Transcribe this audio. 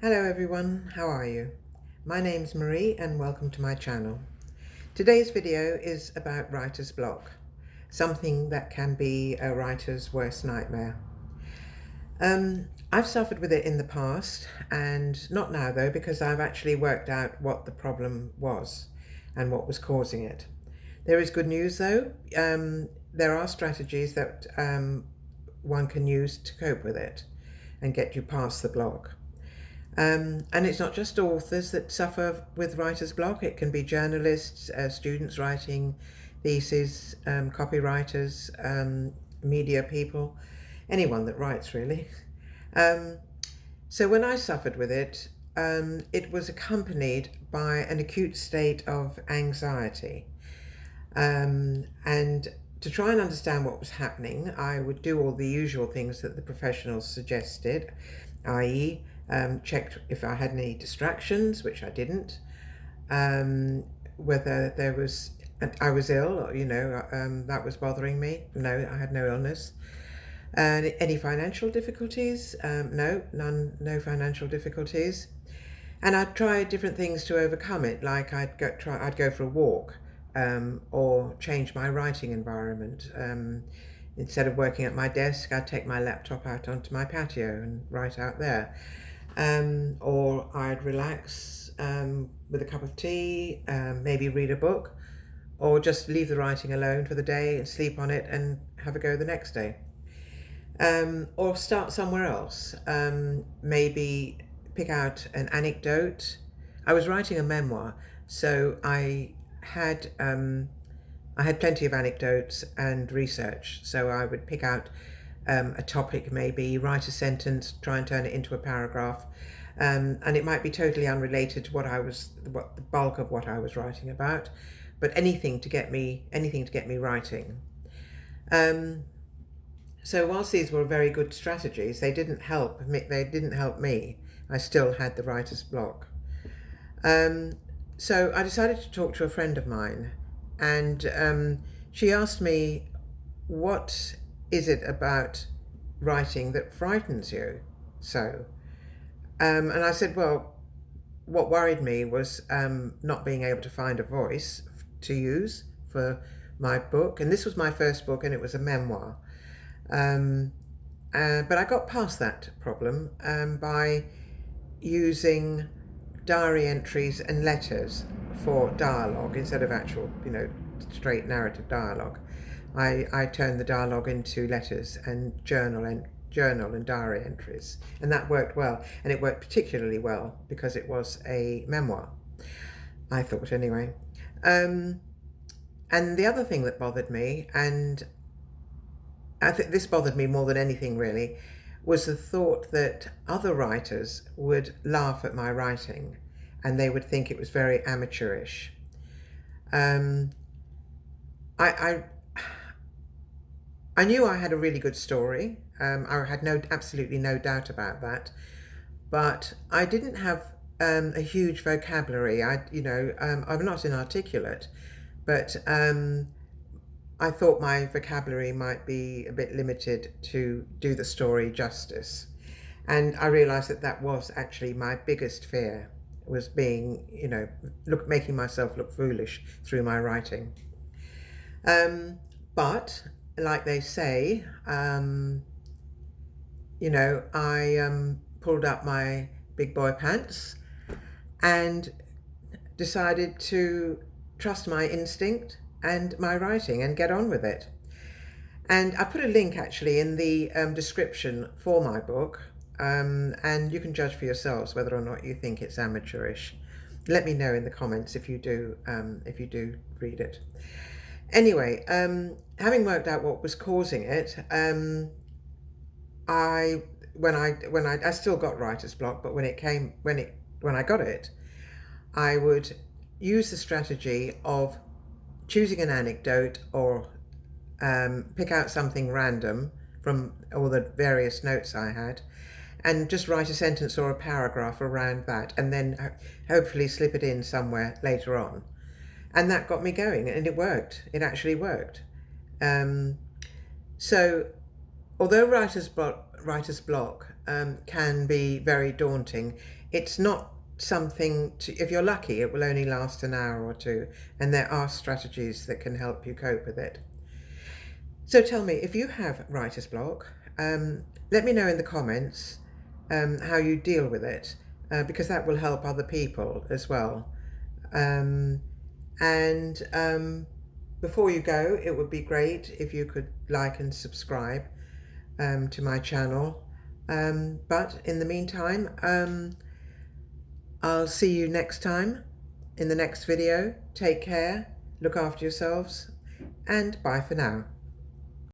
Hello everyone, how are you? My name's Marie and welcome to my channel. Today's video is about writer's block, something that can be a writer's worst nightmare. I've suffered with it in the past, and not now though, because I've actually worked out what the problem was and what was causing it. There is good news though. There are strategies that one can use to cope with it and get you past the block. And it's not just authors that suffer with writer's block. It can be journalists, students writing theses, copywriters, media people, anyone that writes really. So when I suffered with it, it was accompanied by an acute state of anxiety. And to try and understand what was happening, I would do all the usual things that the professionals suggested, i.e., checked if I had any distractions, which I didn't, whether I was ill, or, that was bothering me. No, I had no illness. Any financial difficulties? No, none, no financial difficulties. And I'd try different things to overcome it, like I'd go for a walk, or change my writing environment. Instead of working at my desk, I'd take my laptop out onto my patio and write out there. Or I'd relax with a cup of tea, maybe read a book, or just leave the writing alone for the day and sleep on it and have a go the next day. Or start somewhere else, maybe pick out an anecdote. I was writing a memoir, so I had plenty of anecdotes and research. So I would pick out a topic, maybe write a sentence, try and turn it into a paragraph, and it might be totally unrelated to what the bulk of what I was writing about, but anything to get me writing. So whilst these were very good strategies, they didn't help me. I still had the writer's block. So I decided to talk to a friend of mine, and she asked me, what is it about writing that frightens you so? And I said, well, what worried me was not being able to find a voice to use for my book. And this was my first book, and it was a memoir. But I got past that problem by using diary entries and letters for dialogue instead of actual, straight narrative dialogue. I turned the dialogue into letters and journal and diary entries, and that worked well. And it worked particularly well because it was a memoir, I thought anyway. And the other thing that bothered me, and I think this bothered me more than anything really, was the thought that other writers would laugh at my writing and they would think it was very amateurish. I knew I had a really good story. I had absolutely no doubt about that, but I didn't have a huge vocabulary. I'm not inarticulate, but I thought my vocabulary might be a bit limited to do the story justice. And I realized that was actually my biggest fear, was being, making myself look foolish through my writing. But like they say, I pulled up my big boy pants and decided to trust my instinct and my writing and get on with it. And I put a link actually in the description for my book, and you can judge for yourselves whether or not you think it's amateurish. Let me know in the comments if you do read it. Anyway, having worked out what was causing it, I still got writer's block, but when I got it, I would use the strategy of choosing an anecdote or pick out something random from all the various notes I had and just write a sentence or a paragraph around that, and then hopefully slip it in somewhere later on. And that got me going, and it worked. It actually worked. So although writer's block can be very daunting, It's not something to, if you're lucky, it will only last an hour or two, and there are strategies that can help you cope with it. So tell me, if you have writer's block, let me know in the comments how you deal with it, because that will help other people as well. And before you go, it would be great if you could like and subscribe to my channel. But in the meantime, I'll see you next time in the next video. Take care, look after yourselves, and bye for now.